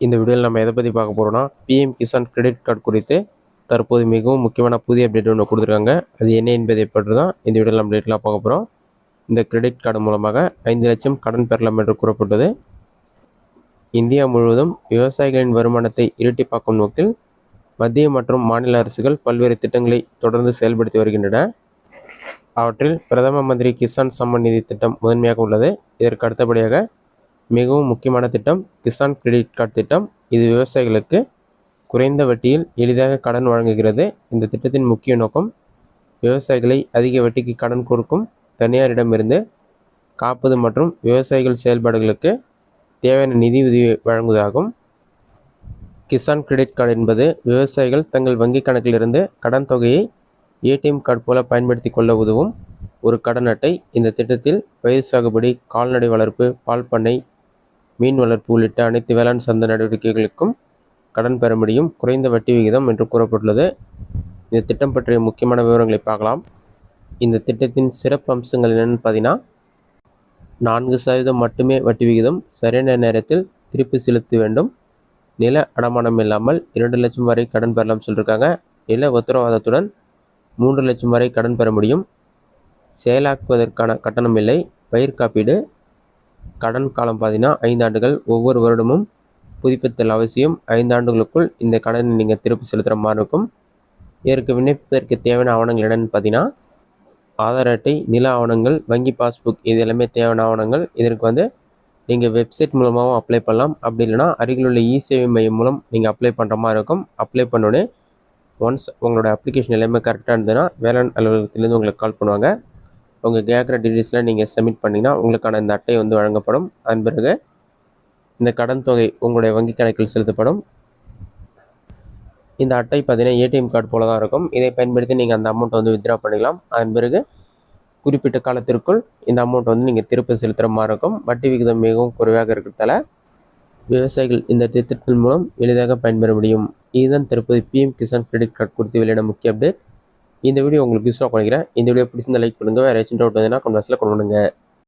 இந்த வீடியோவில் நம்ம எதை பற்றி பார்க்க போகிறோம்னா பிஎம் கிசான் கிரெடிட் கார்டு குறித்து தற்போது மிகவும் முக்கியமான புதிய அப்டேட் ஒன்று கொடுத்துருக்காங்க. அது என்ன என்பதை பற்றி தான் இந்த வீடியோவில் நம்ம டீட்டெயிலாக பார்க்க போகிறோம். இந்த கிரெடிட் கார்டு மூலமாக 5 லட்சம் கடன் பெறலாம் என்று கூறப்பட்டது. இந்தியா முழுவதும் விவசாயிகளின் வருமானத்தை இரட்டிப்பாக்கும் நோக்கில் மத்திய மற்றும் மாநில அரசுகள் பல்வேறு திட்டங்களை தொடர்ந்து செயல்படுத்தி வருகின்றன. அவற்றில் பிரதம மந்திரி கிசான் சம்மான் நிதி திட்டம் முதன்மையாக உள்ளது. இதற்கு அடுத்தபடியாக மிகவும் முக்கியமான திட்டம் கிசான் கிரெடிட் கார்டு திட்டம். இது விவசாயிகளுக்கு குறைந்த வட்டியில் எளிதாக கடன் வழங்குகிறது. இந்த திட்டத்தின் முக்கிய நோக்கம் விவசாயிகளை அதிக வட்டிக்கு கடன் கொடுக்கும் தனியாரிடமிருந்து காப்பது மற்றும் விவசாயிகள் செயல்பாடுகளுக்கு தேவையான நிதி உதவியை வழங்குவதாகும். கிசான் கிரெடிட் கார்டு என்பது விவசாயிகள் தங்கள் வங்கி கணக்கிலிருந்து கடன் தொகையை ஏடிஎம் கார்டு போல பயன்படுத்தி கொள்ள உதவும் ஒரு கடன் அட்டை. இந்த திட்டத்தில் பயிர் சாகுபடி, கால்நடை வளர்ப்பு, பால் பண்ணை, மீன் வளர்ப்பு உள்ளிட்ட அனைத்து வேளாண் சார்ந்த நடவடிக்கைகளுக்கும் கடன் பெற முடியும். குறைந்த வட்டி விகிதம் என்று கூறப்பட்டுள்ளது. இந்த திட்டம் பற்றிய முக்கியமான விவரங்களை பார்க்கலாம். இந்த திட்டத்தின் சிறப்பு அம்சங்கள் என்னென்னு பார்த்தீங்கன்னா, 4% மட்டுமே வட்டி விகிதம், சரியான நேரத்தில் திருப்பி செலுத்த வேண்டும், நில அடமானம் இல்லாமல் 2 லட்சம் வரை கடன் பெறலாம் சொல்லியிருக்காங்க. நில உத்தரவாதத்துடன் 3 லட்சம் வரை கடன் பெற முடியும். செயலாக்குவதற்கான கட்டணம் இல்லை. பயிர் காப்பீடு, கடன் காலம் பார்த்தீங்கன்னா 5 ஆண்டுகள். ஒவ்வொரு வருடமும் புதுப்பித்தல் அவசியம். 5 ஆண்டுகளுக்குள் இந்த கடனை நீங்கள் திருப்பி செலுத்துகிற மாதிரி இருக்கும். இதற்கு விண்ணப்பிப்பதற்கு தேவையான ஆவணங்கள் என்னென்னு பார்த்தீங்கன்னா, ஆதார் அட்டை, நில ஆவணங்கள், வங்கி பாஸ்புக், இது எல்லாமே தேவையான ஆவணங்கள். இதற்கு நீங்கள் வெப்சைட் மூலமாகவும் அப்ளை பண்ணலாம். அப்படி இல்லைனா அருகில் உள்ள இ-சேவை மையம் மூலம் நீங்கள் அப்ளை பண்ணுற மாதிரி இருக்கும். அப்ளை பண்ணோடனே ஒன்ஸ் உங்களோட அப்ளிகேஷன் எல்லாமே கரெக்டாக இருந்ததுன்னா வேளாண் அலுவலகத்திலேருந்து உங்களுக்கு கால் பண்ணுவாங்க. உங்கள் கேட்குற டீட்டெயில்ஸ்லாம் நீங்கள் சப்மிட் பண்ணிங்கன்னா உங்களுக்கான இந்த அட்டை வழங்கப்படும். அதன் பிறகு இந்த கடன் தொகை உங்களுடைய வங்கி கணக்கில் செலுத்தப்படும். இந்த அட்டை பார்த்தீங்கன்னா ஏடிஎம் கார்டு போல தான் இருக்கும். இதை பயன்படுத்தி நீங்கள் அந்த அமௌண்ட்டை வித்ட்ரா பண்ணிக்கலாம். அதன் பிறகு குறிப்பிட்ட காலத்திற்குள் இந்த அமௌண்ட் நீங்கள் திருப்பி செலுத்துகிற மாதிரி இருக்கும். வட்டி விகிதம் மிகவும் குறைவாக இருக்கிறதால விவசாயிகள் இந்த திட்டத்தின் மூலம் எளிதாக பயன்பெற முடியும். இதுதான் தற்போது பிஎம் கிசான் கிரெடிட் கார்டு குறித்து வெளியிட முக்கிய அப்டேட். இந்த வீடியோ உங்களுக்கு யூஸ்ஃபுல்லாக பண்ணிக்கிறேன். இந்த வீடியோ பிடிச்சிருந்தா லைக் பண்ணுங்கள். வேறு ஏதாச்சும் டவுட் வந்ததுன்னா கமெண்ட் பாக்ஸில் கொண்டு வாங்க.